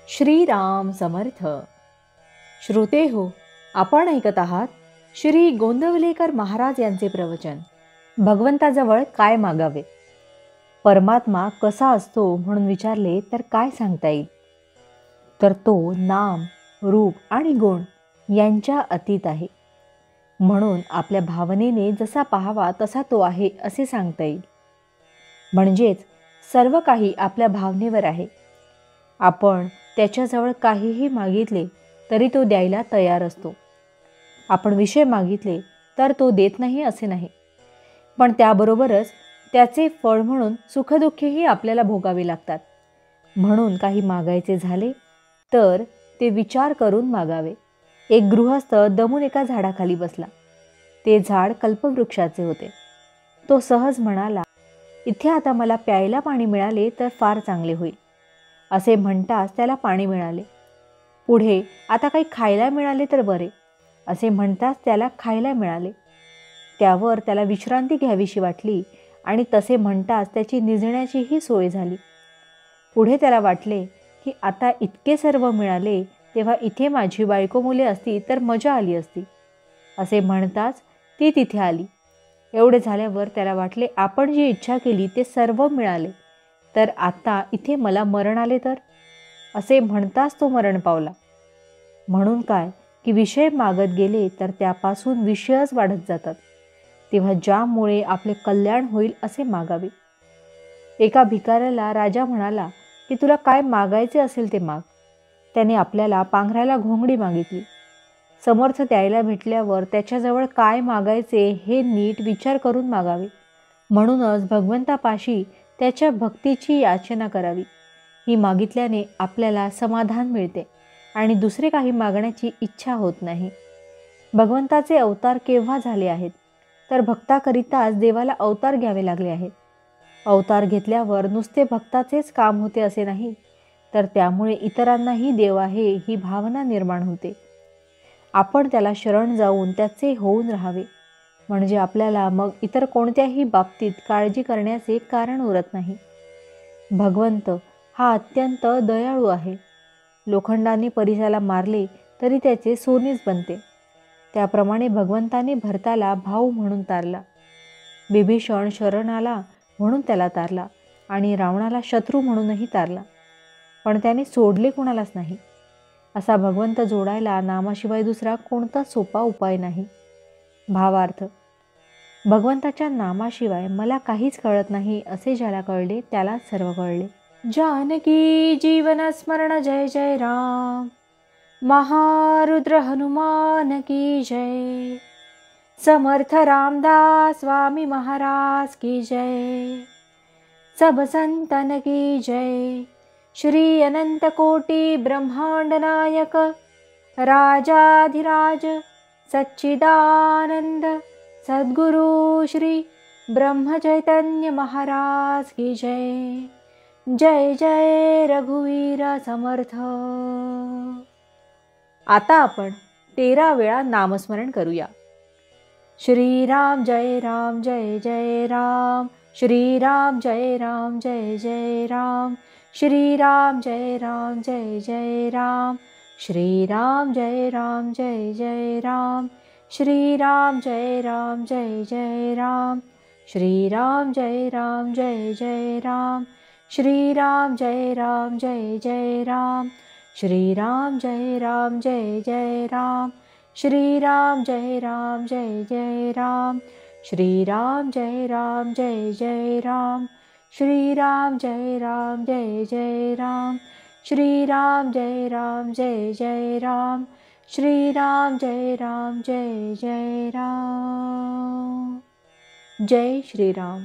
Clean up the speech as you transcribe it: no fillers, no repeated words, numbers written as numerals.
श्रीराम समर्थ. श्रोते हो, आपण ऐकत आहात श्री गोंदवलेकर महाराज यांचे प्रवचन. भगवंताजवळ काय मागावे? परमात्मा कसा असतो म्हणून विचारले तर काय सांगता येईल? तर तो नाम, रूप आणि गुण यांच्या अतीत आहे. म्हणून आपल्या भावनेने जसा पाहावा तसा तो आहे असे सांगता येईल. म्हणजेच सर्व काही आपल्या भावनेवर आहे. आपण त्याच्याजवळ काहीही मागितले तरी तो द्यायला तयार असतो. आपण विषय मागितले तर तो देत नाही असे नाही, पण त्याबरोबरच त्याचे फळ म्हणून सुखदुःखेही आपल्याला भोगावे लागतात. म्हणून काही मागायचे झाले तर ते विचार करून मागावे. एक गृहस्थ दमून एका झाडाखाली बसला. ते झाड कल्पवृक्षाचे होते. तो सहज म्हणाला, इथे आता मला प्यायला पाणी मिळाले तर फार चांगले होईल. असे म्हणताच त्याला पाणी मिळाले. पुढे आता काही खायला मिळाले तर बरे, असे म्हणताच त्याला खायला मिळाले. त्यावर त्याला विश्रांती घ्यावीशी वाटली आणि तसे म्हणताच त्याची निजण्याचीही सोय झाली. पुढे त्याला वाटले की आता इतके सर्व मिळाले तेव्हा इथे माझी बायको मुले असती तर मजा आली असती. असे म्हणताच ती तिथे आली. एवढे झाल्यावर त्याला वाटले आपण जी इच्छा केली ते सर्व मिळाले, तर आता इथे मला मरण आले तर? असे म्हणताच तो मरण पावला. म्हणून काय की विषय मागत गेले तर त्यापासून विषयच वाढत जातात. तेव्हा ज्यामुळे आपले कल्याण होईल असे मागावे. एका भिकाऱ्याला राजा म्हणाला की तुला काय मागायचे असेल ते माग. त्याने आपल्याला पांघरायला घोंगडी मागितली. समर्थ द्यायला भेटल्यावर त्याच्याजवळ काय मागायचे हे नीट विचार करून मागावे. म्हणूनच भगवंतापाशी त्याच्या भक्तीची याचना करावी. ही मागितल्याने आपल्याला समाधान मिळते आणि दुसरे काही मागण्याची इच्छा होत नाही. भगवंताचे अवतार केव्हा झाले आहेत? तर भक्ताकरिताच देवाला अवतार घ्यावे लागले आहेत. अवतार घेतल्यावर नुसते भक्ताचेच काम होते असे नाही, तर त्यामुळे इतरांनाही देव आहे ही भावना निर्माण होते. आपण त्याला शरण जाऊन त्याचे होऊन राहावे, म्हणजे आपल्याला मग इतर कोणत्याही बाबतीत काळजी करण्याचे कारण उरत नाही. भगवंत हा अत्यंत दयाळू आहे. लोखंडाने परिसाला मारले तरी त्याचे सोनेच बनते. त्याप्रमाणे भगवंताने भरताला भाऊ म्हणून तारला. बिभीषण शरण आला म्हणून त्याला तारला आणि रावणाला शत्रू म्हणूनही तारला, पण त्याने सोडले कुणालाच नाही. असा भगवंत जोडायला नामाशिवाय दुसरा कोणता सोपा उपाय नाही. भावार्थ, भगवंताच्या नामाशिवाय मला काहीच कळत नाही असे ज्याला कळले त्यालाच सर्व कळले. जानकी जीवन स्मरण जय जय राम. महारुद्र हनुमान की जय. समर्थ रामदास स्वामी महाराज की जय. सब संतन की जय. श्री अनंत कोटि ब्रह्मांड नायक राजाधिराज सच्चिदानंद सद्गुरु श्री ब्रह्म चैतन्य महाराज की जय. जय जय रघुवीर समर्थ. आता आपण 13 वेळा नामस्मरण करूया. श्रीराम जय राम जय जय राम. श्रीराम जय राम जय जय राम. श्रीराम जय राम जय जय राम. श्रीराम जय राम जय जय राम. श्रीराम जय राम जय जय राम. श्रीराम जय राम जय जय राम. श्रीराम जय राम जय जय राम. श्रीराम जय राम जय जय राम. श्रीराम जय राम जय जय राम. श्रीराम जय राम जय जय राम. श्रीराम जय राम जय जय राम. श्रीराम जय राम जय जय राम. श्रीराम जय राम जय जय राम. जय श्रीराम.